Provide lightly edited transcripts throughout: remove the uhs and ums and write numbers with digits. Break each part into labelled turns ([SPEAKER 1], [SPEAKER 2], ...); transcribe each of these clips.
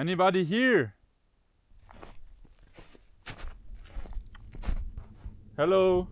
[SPEAKER 1] Anybody here? Hello?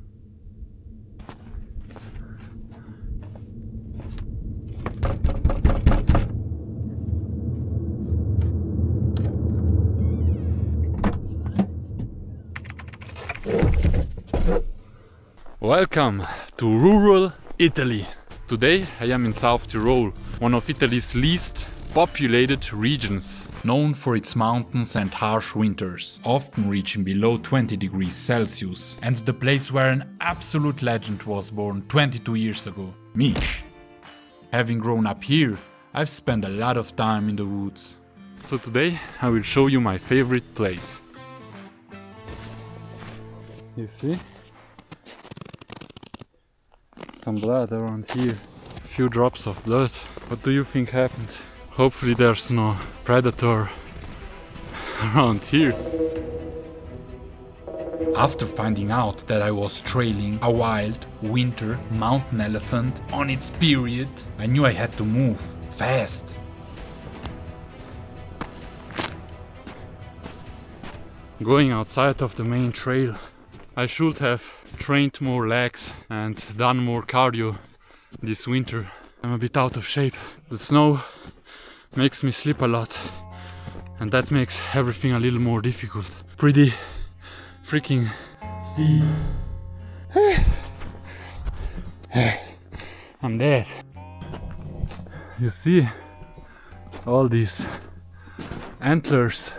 [SPEAKER 1] Welcome to rural Italy. Today I am in South Tyrol, one of Italy's least populated regions. Known for its mountains and harsh winters, often reaching below 20 degrees Celsius, and the place where an absolute legend was born 22 years ago, me. Having grown up here, I've spent a lot of time in the woods. So today I will show you my favorite place. You see? Some blood around here. A few drops of blood. What do you think happened? Hopefully there's no predator around here. After finding out that I was trailing a wild winter mountain elephant on its period, I knew I had to move fast. Going outside of the main trail, I should have trained more legs and done more cardio this winter. I'm a bit out of shape. The snow makes me slip a lot, and that makes everything a little more difficult. Pretty freaking steep. I'm dead. You see all these antlers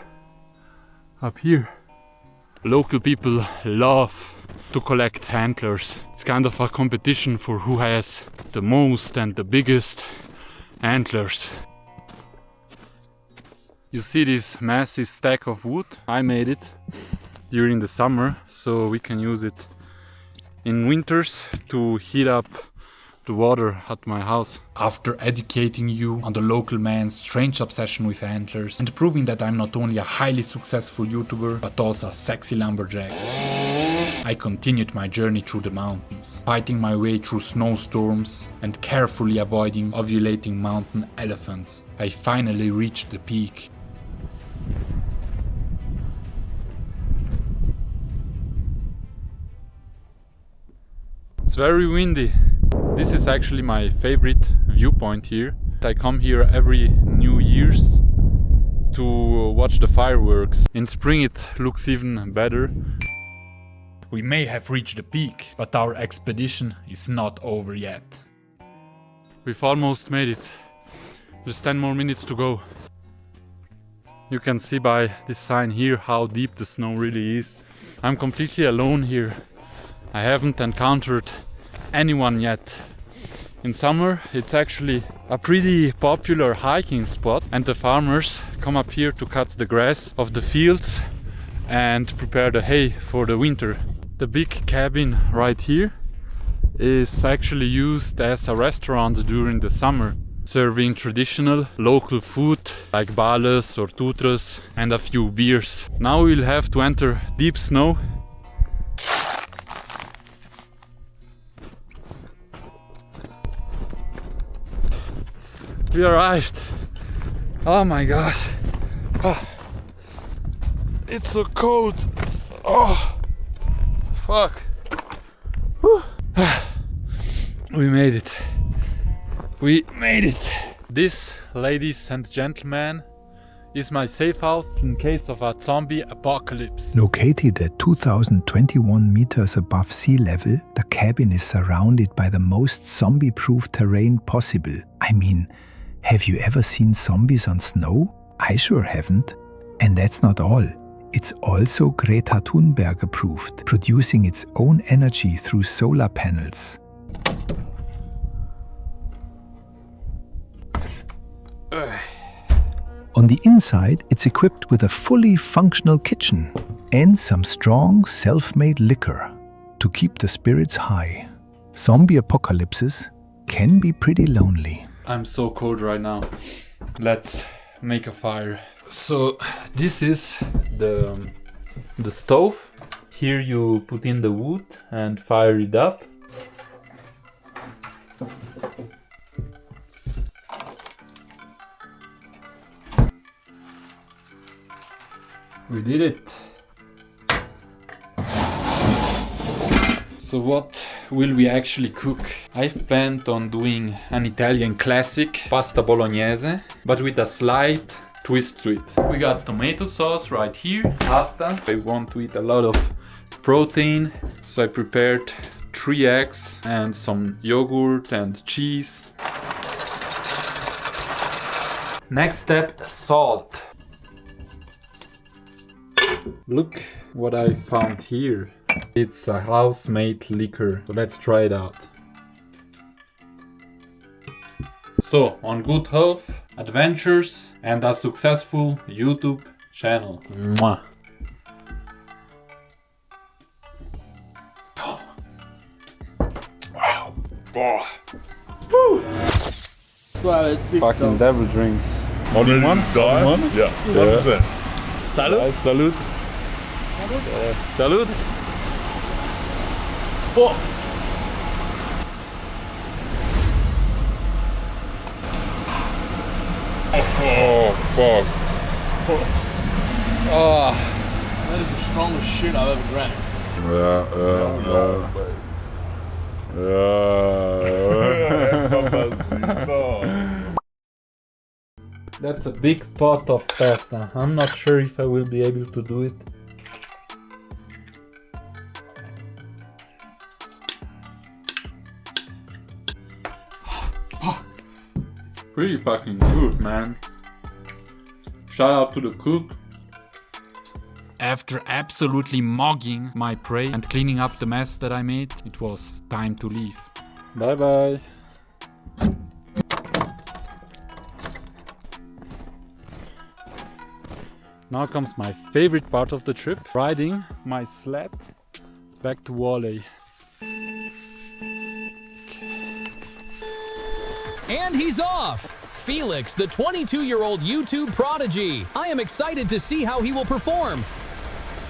[SPEAKER 1] up here. Local people love to collect antlers. It's kind of a competition for who has the most and the biggest antlers. You see this massive stack of wood? I made it during the summer, so we can use it in winters to heat up the water at my house. After educating you on the local man's strange obsession with antlers and proving that I'm not only a highly successful YouTuber but also a sexy lumberjack, I continued my journey through the mountains, fighting my way through snowstorms and carefully avoiding ovulating mountain elephants. I finally reached the peak. It's very windy. This is actually my favorite viewpoint here. I come here every New Year's to watch the fireworks. In spring it looks even better. We may have reached the peak, but our expedition is not over yet. We've almost made it. Just 10 more minutes to go. You can see by this sign here how deep the snow really is. I'm completely alone here. I haven't encountered anyone yet. In summer it's actually a pretty popular hiking spot, and the farmers come up here to cut the grass of the fields and prepare the hay for the winter. The big cabin right here is actually used as a restaurant during the summer, serving traditional local food like bales or tutres and a few beers. Now we'll have to enter deep snow. We arrived. Oh my gosh. Oh. It's so cold. Oh, fuck. Whew. We made it. We made it. This, ladies and gentlemen, is my safe house in case of a zombie apocalypse.
[SPEAKER 2] Located at 2021 meters above sea level, the cabin is surrounded by the most zombie-proof terrain possible. I mean, have you ever seen zombies on snow? I sure haven't. And that's not all. It's also Greta Thunberg approved, producing its own energy through solar panels. On the inside, it's equipped with a fully functional kitchen and some strong self-made liquor to keep the spirits high. Zombie apocalypses can be pretty lonely.
[SPEAKER 1] I'm so cold right now. Let's make a fire. So this is the stove. Here you put in the wood and fire it up. We did it! So what will we actually cook? I've planned on doing an Italian classic, pasta bolognese, but with a slight twist to it. We got tomato sauce right here, pasta. I want to eat a lot of protein, so I prepared 3 eggs and some yogurt and cheese. Next step, salt. Look what I found here. It's a house-made liquor, so let's try it out. So, on good health, adventures, and a successful YouTube channel. Mwah. Wow. Oh. Woo. Fucking devil drinks.
[SPEAKER 3] Only one?
[SPEAKER 4] One?
[SPEAKER 3] Yeah. 1%.
[SPEAKER 4] Salut.
[SPEAKER 1] Salut. Salut.
[SPEAKER 3] Oh. Oh, fuck.
[SPEAKER 1] Oh.
[SPEAKER 4] That is the strongest shit I've ever drank.
[SPEAKER 1] That's a big pot of pasta. I'm not sure if I will be able to do it. It's pretty fucking good, man. Shout out to the cook. After absolutely mugging my prey and cleaning up the mess that I made, it was time to leave. Bye bye. Now comes my favorite part of the trip, riding my sled back to Wally.
[SPEAKER 5] And he's off! Felix, the 22-year-old YouTube prodigy. I am excited to see how he will perform.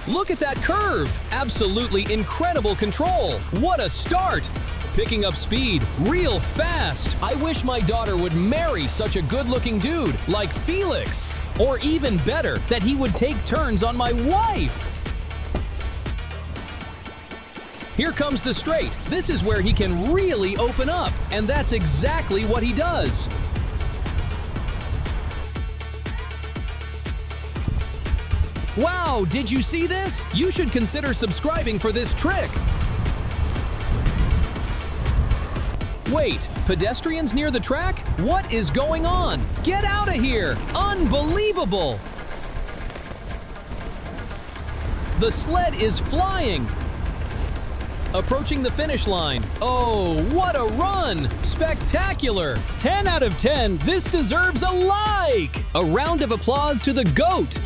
[SPEAKER 5] Look at that curve! Absolutely incredible control! What a start! Picking up speed real fast. I wish my daughter would marry such a good-looking dude like Felix. Or even better, that he would take turns on my wife. Here comes the straight. This is where he can really open up, and that's exactly what he does. Wow, did you see this? You should consider subscribing for this trick. Wait, pedestrians near the track? What is going on? Get out of here! Unbelievable! The sled is flying! Approaching the finish line. Oh, what a run! Spectacular! 10 out of 10, this deserves a like! A round of applause to the GOAT!